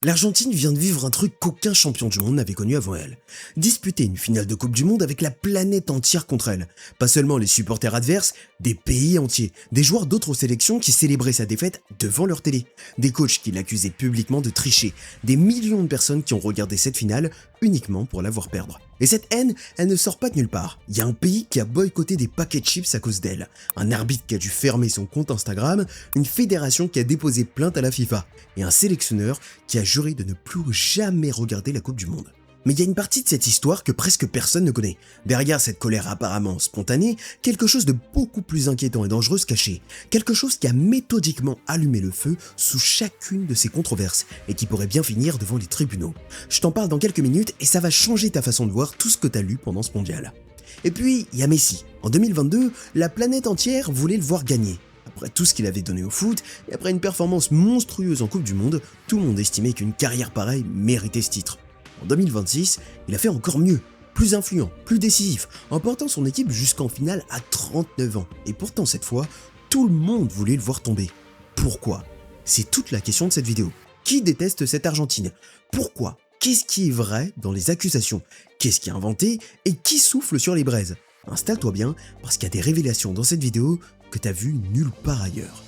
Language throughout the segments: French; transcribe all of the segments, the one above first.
L'Argentine vient de vivre un truc qu'aucun champion du monde n'avait connu avant elle. Disputer une finale de Coupe du Monde avec la planète entière contre elle. Pas seulement les supporters adverses, des pays entiers, des joueurs d'autres sélections qui célébraient sa défaite devant leur télé, des coachs qui l'accusaient publiquement de tricher, des millions de personnes qui ont regardé cette finale uniquement pour la voir perdre. Et cette haine, elle ne sort pas de nulle part. Il y a un pays qui a boycotté des paquets de chips à cause d'elle, un arbitre qui a dû fermer son compte Instagram, une fédération qui a déposé plainte à la FIFA, et un sélectionneur qui a juré de ne plus jamais regarder la Coupe du Monde. Mais il y a une partie de cette histoire que presque personne ne connaît. Derrière cette colère apparemment spontanée, quelque chose de beaucoup plus inquiétant et dangereux se cachait. Quelque chose qui a méthodiquement allumé le feu sous chacune de ces controverses et qui pourrait bien finir devant les tribunaux. Je t'en parle dans quelques minutes et ça va changer ta façon de voir tout ce que t'as lu pendant ce mondial. Et puis, il y a Messi. En 2022, la planète entière voulait le voir gagner. Après tout ce qu'il avait donné au foot, et après une performance monstrueuse en Coupe du Monde, tout le monde estimait qu'une carrière pareille méritait ce titre. En 2026, il a fait encore mieux, plus influent, plus décisif, en portant son équipe jusqu'en finale à 39 ans. Et pourtant cette fois, tout le monde voulait le voir tomber. Pourquoi? C'est toute la question de cette vidéo. Qui déteste cette Argentine? Pourquoi? Qu'est-ce qui est vrai dans les accusations? Qu'est-ce qui est inventé? Et qui souffle sur les braises? Installe-toi bien, parce qu'il y a des révélations dans cette vidéo que t'as vues nulle part ailleurs.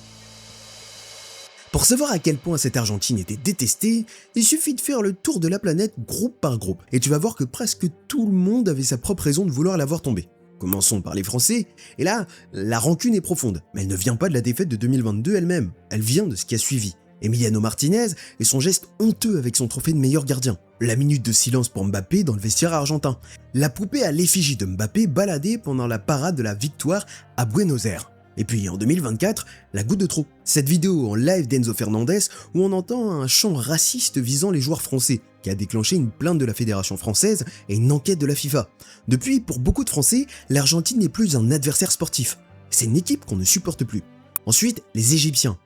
Pour savoir à quel point cette Argentine était détestée, il suffit de faire le tour de la planète groupe par groupe, et tu vas voir que presque tout le monde avait sa propre raison de vouloir la voir tomber. Commençons par les Français, et là, la rancune est profonde, mais elle ne vient pas de la défaite de 2022 elle-même, elle vient de ce qui a suivi. Emiliano Martinez et son geste honteux avec son trophée de meilleur gardien, la minute de silence pour Mbappé dans le vestiaire argentin, la poupée à l'effigie de Mbappé baladée pendant la parade de la victoire à Buenos Aires. Et puis en 2024, la goutte de trop. Cette vidéo en live d'Enzo Fernandez où on entend un chant raciste visant les joueurs français qui a déclenché une plainte de la Fédération française et une enquête de la FIFA. Depuis, pour beaucoup de Français, l'Argentine n'est plus un adversaire sportif. C'est une équipe qu'on ne supporte plus. Ensuite, les Égyptiens.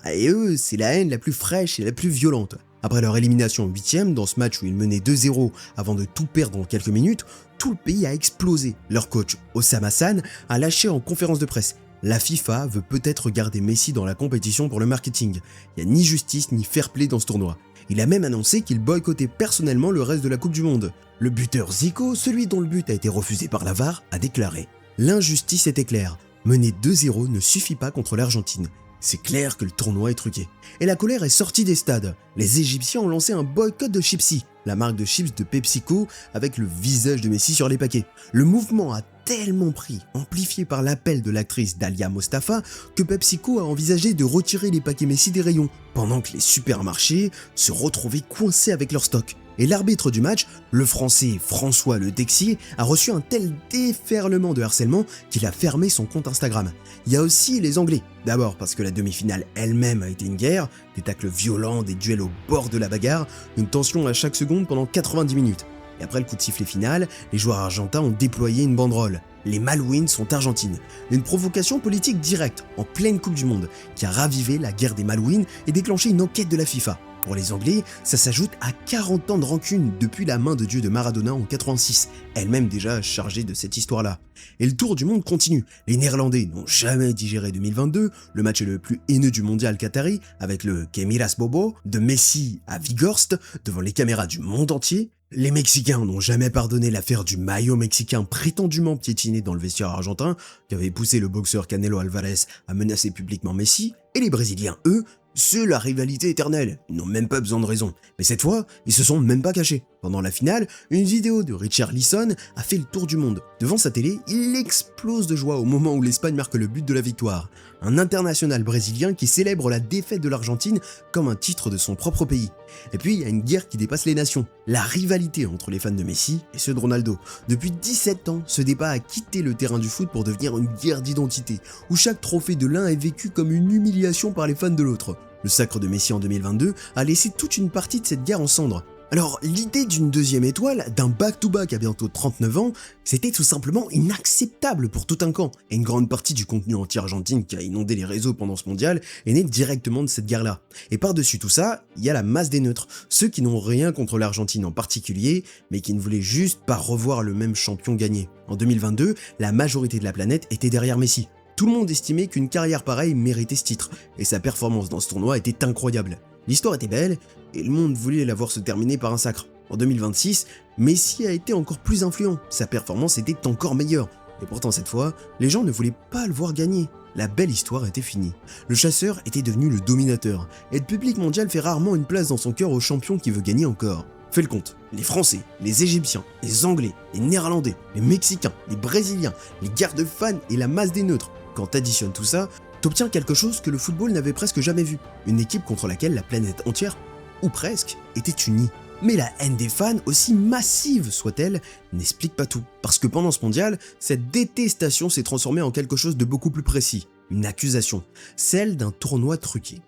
Et eux, c'est la haine la plus fraîche et la plus violente. Après leur élimination en 8e, dans ce match où ils menaient 2-0 avant de tout perdre en quelques minutes, tout le pays a explosé. Leur coach, Osam Hassan, a lâché en conférence de presse: la FIFA veut peut-être garder Messi dans la compétition pour le marketing. Il n'y a ni justice ni fair play dans ce tournoi. Il a même annoncé qu'il boycottait personnellement le reste de la Coupe du Monde. Le buteur Zico, celui dont le but a été refusé par la VAR, a déclaré: l'injustice était claire. Mener 2-0 ne suffit pas contre l'Argentine. C'est clair que le tournoi est truqué. Et la colère est sortie des stades. Les Égyptiens ont lancé un boycott de Chipsy, la marque de chips de PepsiCo, avec le visage de Messi sur les paquets. Le mouvement a tellement pris, amplifié par l'appel de l'actrice Dalia Mostafa, que PepsiCo a envisagé de retirer les paquets Messi des rayons, pendant que les supermarchés se retrouvaient coincés avec leur stock. Et l'arbitre du match, le français François Le Texier, a reçu un tel déferlement de harcèlement qu'il a fermé son compte Instagram. Il y a aussi les Anglais. D'abord parce que la demi-finale elle-même a été une guerre, des tacles violents, des duels au bord de la bagarre, une tension à chaque seconde pendant 90 minutes. Et après le coup de sifflet final, les joueurs argentins ont déployé une banderole. Les Malouines sont argentines. Une provocation politique directe, en pleine Coupe du Monde, qui a ravivé la guerre des Malouines et déclenché une enquête de la FIFA. Pour les Anglais, ça s'ajoute à 40 ans de rancune depuis la main de Dieu de Maradona en 86, elle-même déjà chargée de cette histoire-là. Et le tour du monde continue. Les Néerlandais n'ont jamais digéré 2022, le match le plus haineux du mondial qatari, avec le Que miras bobo de Messi à Weghorst devant les caméras du monde entier. Les Mexicains n'ont jamais pardonné l'affaire du maillot mexicain prétendument piétiné dans le vestiaire argentin, qui avait poussé le boxeur Canelo Alvarez à menacer publiquement Messi. Et les Brésiliens, eux, c'est la rivalité éternelle, ils n'ont même pas besoin de raison. Mais cette fois, ils se sont même pas cachés. Pendant la finale, une vidéo de Richarlison a fait le tour du monde. Devant sa télé, il explose de joie au moment où l'Espagne marque le but de la victoire. Un international brésilien qui célèbre la défaite de l'Argentine comme un titre de son propre pays. Et puis, il y a une guerre qui dépasse les nations. La rivalité entre les fans de Messi et ceux de Ronaldo. Depuis 17 ans, ce débat a quitté le terrain du foot pour devenir une guerre d'identité, où chaque trophée de l'un est vécu comme une humiliation par les fans de l'autre. Le sacre de Messi en 2022 a laissé toute une partie de cette guerre en cendres. Alors, l'idée d'une deuxième étoile, d'un back-to-back à bientôt 39 ans, c'était tout simplement inacceptable pour tout un camp. Et une grande partie du contenu anti-argentine qui a inondé les réseaux pendant ce mondial est née directement de cette guerre-là. Et par-dessus tout ça, il y a la masse des neutres, ceux qui n'ont rien contre l'Argentine en particulier, mais qui ne voulaient juste pas revoir le même champion gagner. En 2022, la majorité de la planète était derrière Messi. Tout le monde estimait qu'une carrière pareille méritait ce titre, et sa performance dans ce tournoi était incroyable. L'histoire était belle, et le monde voulait la voir se terminer par un sacre. En 2026, Messi a été encore plus influent, sa performance était encore meilleure. Et pourtant cette fois, les gens ne voulaient pas le voir gagner. La belle histoire était finie. Le chasseur était devenu le dominateur, et le public mondial fait rarement une place dans son cœur au champion qui veut gagner encore. Fais le compte, les Français, les Égyptiens, les Anglais, les Néerlandais, les Mexicains, les Brésiliens, les guerres de fans et la masse des neutres. Quand t'additionnes tout ça, t'obtiens quelque chose que le football n'avait presque jamais vu. Une équipe contre laquelle la planète entière, ou presque, était unie. Mais la haine des fans, aussi massive soit-elle, n'explique pas tout. Parce que pendant ce mondial, cette détestation s'est transformée en quelque chose de beaucoup plus précis. Une accusation, celle d'un tournoi truqué.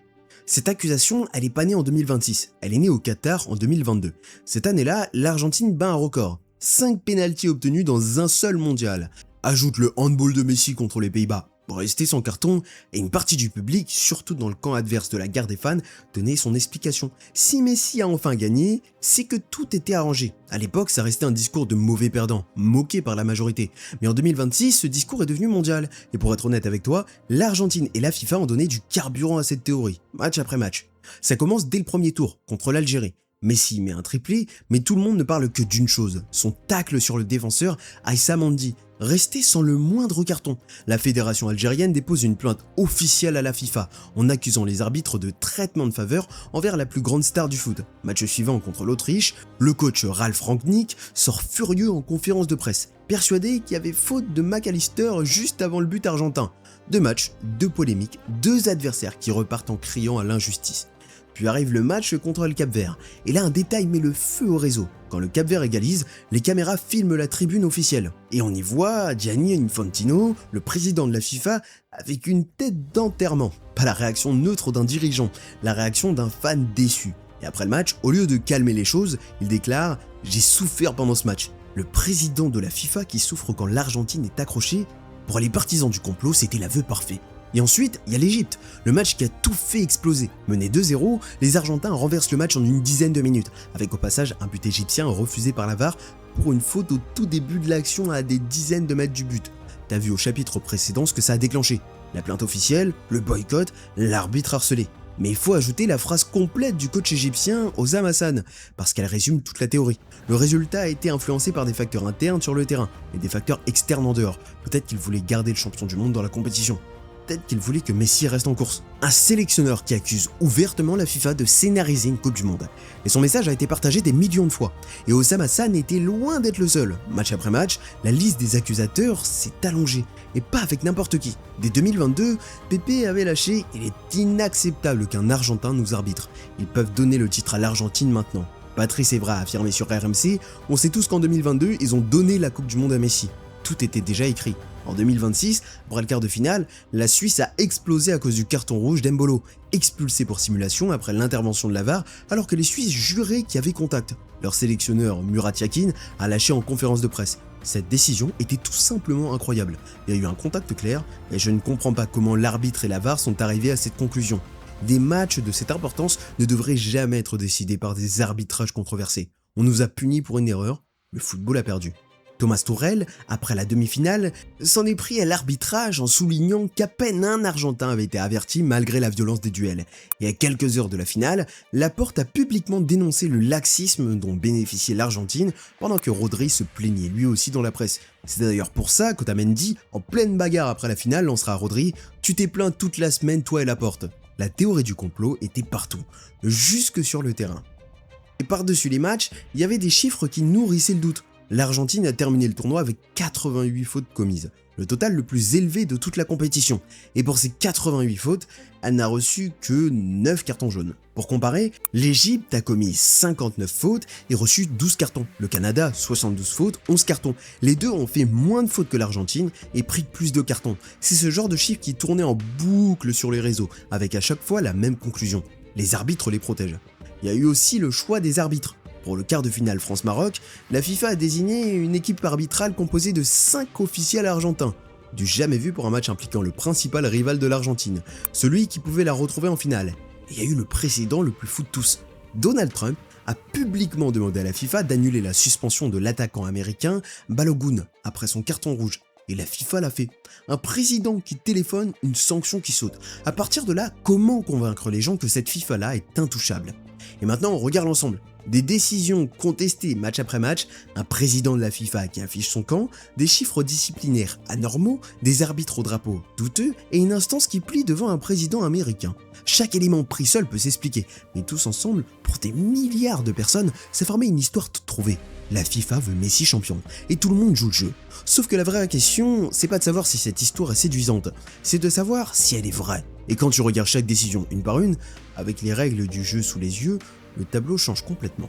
Cette accusation, elle est pas née en 2026, elle est née au Qatar en 2022. Cette année-là, l'Argentine bat un record. 5 pénaltys obtenus dans un seul mondial. Ajoute le handball de Messi contre les Pays-Bas pour rester sans carton, et une partie du public, surtout dans le camp adverse de la guerre des fans, donnait son explication. Si Messi a enfin gagné, c'est que tout était arrangé. À l'époque, ça restait un discours de mauvais perdant, moqué par la majorité. Mais en 2026, ce discours est devenu mondial. Et pour être honnête avec toi, l'Argentine et la FIFA ont donné du carburant à cette théorie, match après match. Ça commence dès le premier tour, contre l'Algérie. Messi met un triplé, mais tout le monde ne parle que d'une chose, son tacle sur le défenseur Aïssa Mandi, resté sans le moindre carton. La fédération algérienne dépose une plainte officielle à la FIFA en accusant les arbitres de traitement de faveur envers la plus grande star du foot. Match suivant contre l'Autriche, le coach Ralf Rangnick sort furieux en conférence de presse, persuadé qu'il y avait faute de McAllister juste avant le but argentin. 2 matchs, 2 polémiques, 2 adversaires qui repartent en criant à l'injustice. Puis arrive le match contre le Cap-Vert, et là un détail met le feu au réseau. Quand le Cap-Vert égalise, les caméras filment la tribune officielle, et on y voit Gianni Infantino, le président de la FIFA, avec une tête d'enterrement. Pas la réaction neutre d'un dirigeant, la réaction d'un fan déçu. Et après le match, au lieu de calmer les choses, il déclare « J'ai souffert pendant ce match ». Le président de la FIFA qui souffre quand l'Argentine est accrochée, pour les partisans du complot, c'était l'aveu parfait. Et ensuite, il y a l'Égypte, le match qui a tout fait exploser. Mené 2-0, les Argentins renversent le match en une dizaine de minutes, avec au passage un but égyptien refusé par la VAR pour une faute au tout début de l'action à des dizaines de mètres du but. T'as vu au chapitre précédent ce que ça a déclenché. La plainte officielle, le boycott, l'arbitre harcelé. Mais il faut ajouter la phrase complète du coach égyptien Osam Hassan, parce qu'elle résume toute la théorie. Le résultat a été influencé par des facteurs internes sur le terrain, et des facteurs externes en dehors. Peut-être qu'il voulait garder le champion du monde dans la compétition. Peut-être qu'il voulait que Messi reste en course. Un sélectionneur qui accuse ouvertement la FIFA de scénariser une Coupe du Monde. Et son message a été partagé des millions de fois. Et Osam Hassan était loin d'être le seul. Match après match, la liste des accusateurs s'est allongée. Et pas avec n'importe qui. Dès 2022, Pepe avait lâché « Il est inacceptable qu'un Argentin nous arbitre. Ils peuvent donner le titre à l'Argentine maintenant. » Patrice Evra a affirmé sur RMC « On sait tous qu'en 2022, ils ont donné la Coupe du Monde à Messi. » Tout était déjà écrit. En 2026, après le quart de finale, la Suisse a explosé à cause du carton rouge d'Embolo, expulsé pour simulation après l'intervention de la VAR alors que les Suisses juraient qu'il y avait contact. Leur sélectionneur Murat Yakin a lâché en conférence de presse. Cette décision était tout simplement incroyable. Il y a eu un contact clair et je ne comprends pas comment l'arbitre et la VAR sont arrivés à cette conclusion. Des matchs de cette importance ne devraient jamais être décidés par des arbitrages controversés. On nous a punis pour une erreur, le football a perdu. Thomas Tuchel, après la demi-finale, s'en est pris à l'arbitrage en soulignant qu'à peine un Argentin avait été averti malgré la violence des duels. Et à quelques heures de la finale, Laporte a publiquement dénoncé le laxisme dont bénéficiait l'Argentine pendant que Rodri se plaignait lui aussi dans la presse. C'est d'ailleurs pour ça qu'Otamendi, en pleine bagarre après la finale, lancera à Rodri « Tu t'es plaint toute la semaine toi et Laporte ». La théorie du complot était partout, jusque sur le terrain. Et par-dessus les matchs, il y avait des chiffres qui nourrissaient le doute. L'Argentine a terminé le tournoi avec 88 fautes commises, le total le plus élevé de toute la compétition. Et pour ces 88 fautes, elle n'a reçu que 9 cartons jaunes. Pour comparer, l'Égypte a commis 59 fautes et reçu 12 cartons. Le Canada, 72 fautes, 11 cartons. Les deux ont fait moins de fautes que l'Argentine et pris plus de cartons. C'est ce genre de chiffre qui tournait en boucle sur les réseaux, avec à chaque fois la même conclusion. Les arbitres les protègent. Il y a eu aussi le choix des arbitres. Pour le quart de finale France-Maroc, la FIFA a désigné une équipe arbitrale composée de 5 officiels argentins, du jamais vu pour un match impliquant le principal rival de l'Argentine, celui qui pouvait la retrouver en finale. Et il y a eu le précédent le plus fou de tous. Donald Trump a publiquement demandé à la FIFA d'annuler la suspension de l'attaquant américain Balogun après son carton rouge. Et la FIFA l'a fait. Un président qui téléphone, une sanction qui saute. À partir de là, comment convaincre les gens que cette FIFA-là est intouchable? Et maintenant, on regarde l'ensemble. Des décisions contestées match après match, un président de la FIFA qui affiche son camp, des chiffres disciplinaires anormaux, des arbitres au drapeau douteux et une instance qui plie devant un président américain. Chaque élément pris seul peut s'expliquer, mais tous ensemble, pour des milliards de personnes, ça formait une histoire toute trouvée. La FIFA veut Messi champion, et tout le monde joue le jeu. Sauf que la vraie question, c'est pas de savoir si cette histoire est séduisante, c'est de savoir si elle est vraie. Et quand tu regardes chaque décision une par une, avec les règles du jeu sous les yeux, le tableau change complètement.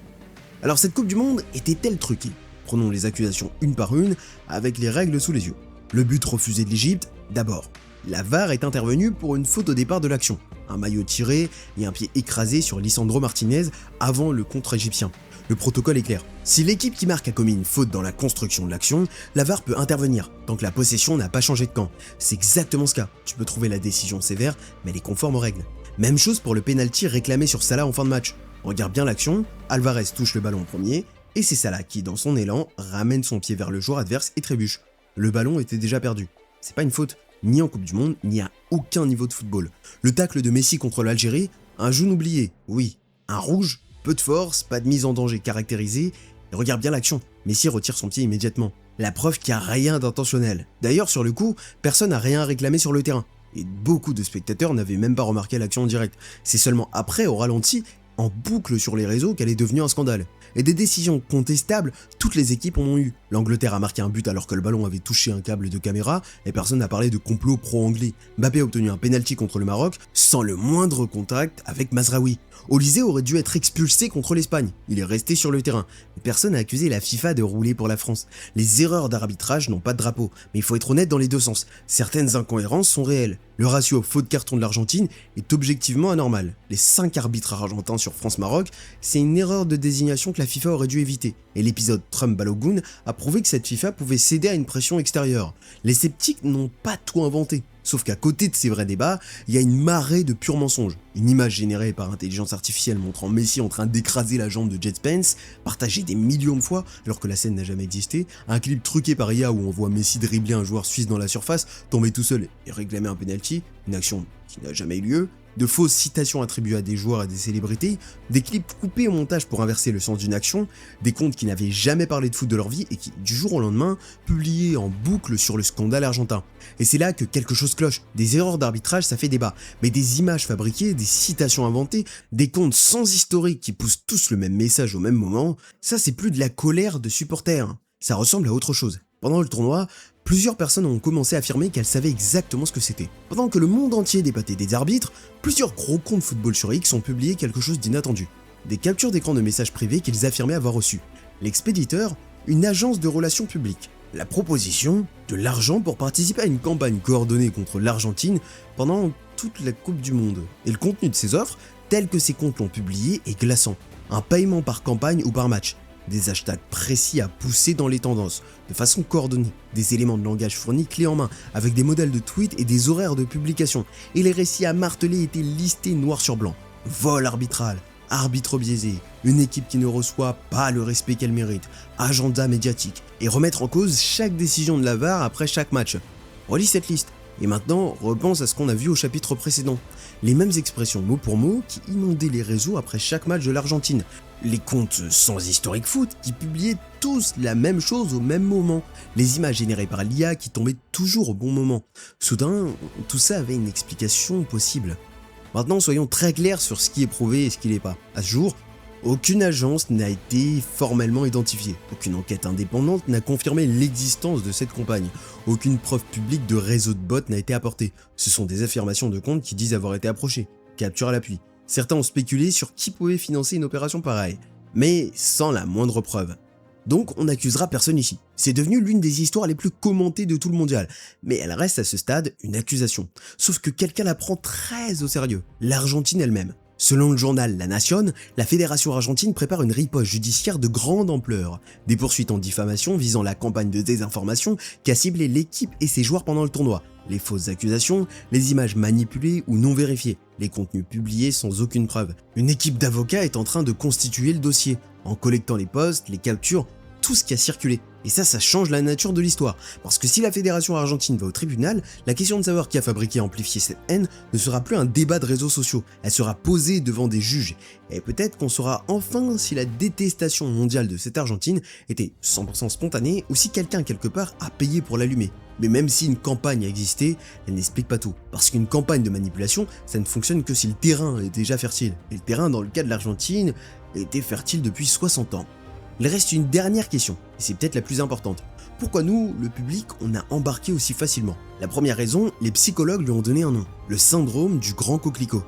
Alors cette Coupe du Monde était-elle truquée? Prenons les accusations une par une, avec les règles sous les yeux. Le but refusé de l'Égypte, d'abord. La VAR est intervenue pour une faute au départ de l'action. Un maillot tiré et un pied écrasé sur Lisandro Martinez avant le contre égyptien. Le protocole est clair. Si l'équipe qui marque a commis une faute dans la construction de l'action, la VAR peut intervenir, tant que la possession n'a pas changé de camp. C'est exactement ce cas. Tu peux trouver la décision sévère, mais elle est conforme aux règles. Même chose pour le penalty réclamé sur Salah en fin de match. Regarde bien l'action, Alvarez touche le ballon en premier, et c'est Salah qui, dans son élan, ramène son pied vers le joueur adverse et trébuche. Le ballon était déjà perdu. C'est pas une faute, ni en Coupe du Monde, ni à aucun niveau de football. Le tacle de Messi contre l'Algérie, un jaune oublié, oui. Un rouge, peu de force, pas de mise en danger caractérisée, et regarde bien l'action, Messi retire son pied immédiatement. La preuve qu'il n'y a rien d'intentionnel. D'ailleurs, sur le coup, personne n'a rien réclamé sur le terrain. Et beaucoup de spectateurs n'avaient même pas remarqué l'action en direct. C'est seulement après, au ralenti, en boucle sur les réseaux, qu'elle est devenue un scandale. Et des décisions contestables, toutes les équipes en ont eu. L'Angleterre a marqué un but alors que le ballon avait touché un câble de caméra, et personne n'a parlé de complot pro-anglais. Mbappé a obtenu un penalty contre le Maroc, sans le moindre contact avec Mazraoui. Olysée aurait dû être expulsé contre l'Espagne, il est resté sur le terrain. Personne n'a accusé la FIFA de rouler pour la France. Les erreurs d'arbitrage n'ont pas de drapeau, mais il faut être honnête dans les deux sens. Certaines incohérences sont réelles. Le ratio faute carton de l'Argentine est objectivement anormal. Les 5 arbitres argentins sur France-Maroc, c'est une erreur de désignation que la FIFA aurait dû éviter. Et l'épisode Trump-Balogun a prouvé que cette FIFA pouvait céder à une pression extérieure. Les sceptiques n'ont pas tout inventé. Sauf qu'à côté de ces vrais débats, il y a une marée de purs mensonges. Une image générée par intelligence artificielle montrant Messi en train d'écraser la jambe de Jet Spence, partagée des millions de fois alors que la scène n'a jamais existé, un clip truqué par IA où on voit Messi dribbler un joueur suisse dans la surface, tomber tout seul et réclamer un penalty, une action qui n'a jamais eu lieu, de fausses citations attribuées à des joueurs et des célébrités, des clips coupés au montage pour inverser le sens d'une action, des comptes qui n'avaient jamais parlé de foot de leur vie et qui, du jour au lendemain, publiaient en boucle sur le scandale argentin. Et c'est là que quelque chose cloche. Des erreurs d'arbitrage, ça fait débat, mais des images fabriquées, des citations inventées, des comptes sans historique qui poussent tous le même message au même moment, ça c'est plus de la colère de supporters. Ça ressemble à autre chose. Pendant le tournoi, plusieurs personnes ont commencé à affirmer qu'elles savaient exactement ce que c'était. Pendant que le monde entier débattait des arbitres, plusieurs gros comptes football sur X ont publié quelque chose d'inattendu. Des captures d'écran de messages privés qu'ils affirmaient avoir reçus. L'expéditeur, une agence de relations publiques. La proposition, de l'argent pour participer à une campagne coordonnée contre l'Argentine pendant toute la Coupe du Monde. Et le contenu de ces offres, tel que ces comptes l'ont publié, est glaçant. Un paiement par campagne ou par match. Des hashtags précis à pousser dans les tendances, de façon coordonnée, des éléments de langage fournis clés en main, avec des modèles de tweets et des horaires de publication, et les récits à marteler étaient listés noir sur blanc. Vol arbitral, arbitre biaisé, une équipe qui ne reçoit pas le respect qu'elle mérite, agenda médiatique, et remettre en cause chaque décision de la VAR après chaque match. Relis cette liste, et maintenant repense à ce qu'on a vu au chapitre précédent. Les mêmes expressions mot pour mot qui inondaient les réseaux après chaque match de l'Argentine. Les comptes sans historique foot qui publiaient tous la même chose au même moment. Les images générées par l'IA qui tombaient toujours au bon moment. Soudain, tout ça avait une explication possible. Maintenant, soyons très clairs sur ce qui est prouvé et ce qui l'est pas. À ce jour, aucune agence n'a été formellement identifiée. Aucune enquête indépendante n'a confirmé l'existence de cette campagne. Aucune preuve publique de réseau de bots n'a été apportée. Ce sont des affirmations de comptes qui disent avoir été approchés. Capture à l'appui. Certains ont spéculé sur qui pouvait financer une opération pareille, mais sans la moindre preuve. Donc on n'accusera personne ici. C'est devenu l'une des histoires les plus commentées de tout le mondial, mais elle reste à ce stade une accusation. Sauf que quelqu'un la prend très au sérieux, l'Argentine elle-même. Selon le journal La Nación, la fédération argentine prépare une riposte judiciaire de grande ampleur. Des poursuites en diffamation visant la campagne de désinformation qui a ciblé l'équipe et ses joueurs pendant le tournoi. Les fausses accusations, les images manipulées ou non vérifiées, les contenus publiés sans aucune preuve. Une équipe d'avocats est en train de constituer le dossier, en collectant les posts, les captures, tout ce qui a circulé. Et ça change la nature de l'histoire, parce que si la fédération argentine va au tribunal, la question de savoir qui a fabriqué et amplifié cette haine ne sera plus un débat de réseaux sociaux, elle sera posée devant des juges, et peut-être qu'on saura enfin si la détestation mondiale de cette Argentine était 100% spontanée ou si quelqu'un quelque part a payé pour l'allumer. Mais même si une campagne a existé, elle n'explique pas tout, parce qu'une campagne de manipulation, ça ne fonctionne que si le terrain est déjà fertile, et le terrain dans le cas de l'Argentine était fertile depuis 60 ans. Il reste une dernière question, et c'est peut-être la plus importante. Pourquoi nous, le public, on a embarqué aussi facilement? La première raison, les psychologues lui ont donné un nom, le syndrome du grand coquelicot.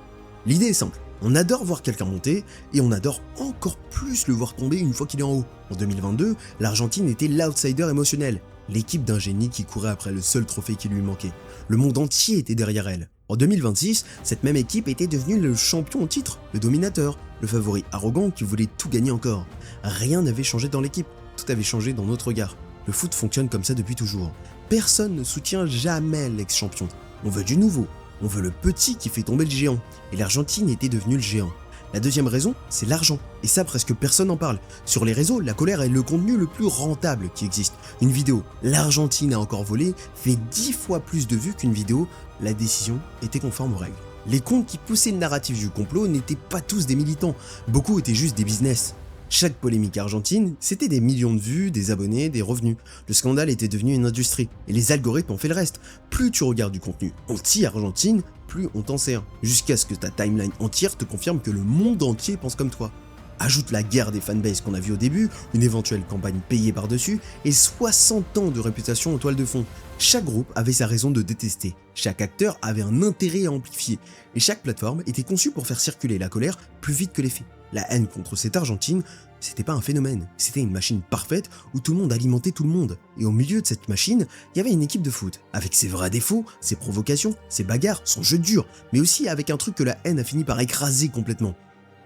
L'idée est simple, on adore voir quelqu'un monter, et on adore encore plus le voir tomber une fois qu'il est en haut. En 2022, l'Argentine était l'outsider émotionnel, l'équipe d'un génie qui courait après le seul trophée qui lui manquait. Le monde entier était derrière elle. En 2026, cette même équipe était devenue le champion en titre, le dominateur, le favori arrogant qui voulait tout gagner encore. Rien n'avait changé dans l'équipe, tout avait changé dans notre regard. Le foot fonctionne comme ça depuis toujours. Personne ne soutient jamais l'ex-champion. On veut du nouveau, on veut le petit qui fait tomber le géant. Et l'Argentine était devenue le géant. La deuxième raison, c'est l'argent. Et ça, presque personne n'en parle. Sur les réseaux, la colère est le contenu le plus rentable qui existe. Une vidéo, l'Argentine a encore volé, fait 10 fois plus de vues qu'une vidéo, la décision était conforme aux règles. Les comptes qui poussaient le narratif du complot n'étaient pas tous des militants, beaucoup étaient juste des business. Chaque polémique argentine, c'était des millions de vues, des abonnés, des revenus. Le scandale était devenu une industrie, et les algorithmes ont fait le reste. Plus tu regardes du contenu anti-Argentine, plus on t'en sert, jusqu'à ce que ta timeline entière te confirme que le monde entier pense comme toi. Ajoute la guerre des fanbases qu'on a vu au début, une éventuelle campagne payée par-dessus, et 60 ans de réputation en toile de fond. Chaque groupe avait sa raison de détester, chaque acteur avait un intérêt à amplifier, et chaque plateforme était conçue pour faire circuler la colère plus vite que les faits. La haine contre cette Argentine, c'était pas un phénomène, c'était une machine parfaite où tout le monde alimentait tout le monde. Et au milieu de cette machine, il y avait une équipe de foot, avec ses vrais défauts, ses provocations, ses bagarres, son jeu dur, mais aussi avec un truc que la haine a fini par écraser complètement.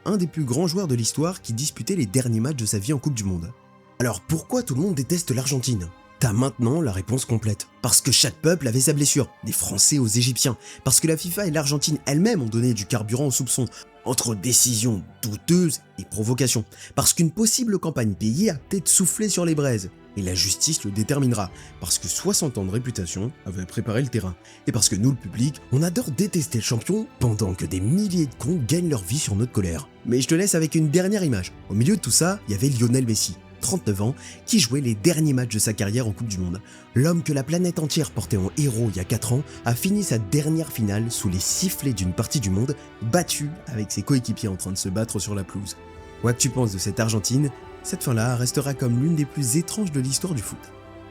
Un des plus grands joueurs de l'histoire qui disputait les derniers matchs de sa vie en Coupe du Monde. Alors pourquoi tout le monde déteste l'Argentine? T'as maintenant la réponse complète. Parce que chaque peuple avait sa blessure, des Français aux Égyptiens, parce que la FIFA et l'Argentine elles-mêmes ont donné du carburant aux soupçons, entre décisions douteuses et provocations, parce qu'une possible campagne payée a peut-être soufflé sur les braises, et la justice le déterminera, parce que 60 ans de réputation avaient préparé le terrain, et parce que nous, le public, on adore détester le champion pendant que des milliers de cons gagnent leur vie sur notre colère. Mais je te laisse avec une dernière image. Au milieu de tout ça, il y avait Lionel Messi, 39 ans, qui jouait les derniers matchs de sa carrière en Coupe du Monde. L'homme que la planète entière portait en héros il y a 4 ans a fini sa dernière finale sous les sifflets d'une partie du monde, battu avec ses coéquipiers en train de se battre sur la pelouse. Quoi que tu penses de cette Argentine, cette fin-là restera comme l'une des plus étranges de l'histoire du foot.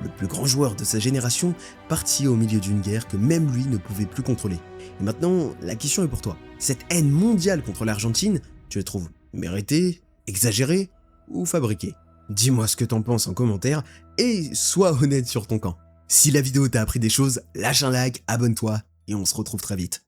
Le plus grand joueur de sa génération parti au milieu d'une guerre que même lui ne pouvait plus contrôler. Et maintenant, la question est pour toi. Cette haine mondiale contre l'Argentine, tu la trouves méritée, exagérée ou fabriquée? Dis-moi ce que t'en penses en commentaire et sois honnête sur ton camp. Si la vidéo t'a appris des choses, lâche un like, abonne-toi et on se retrouve très vite.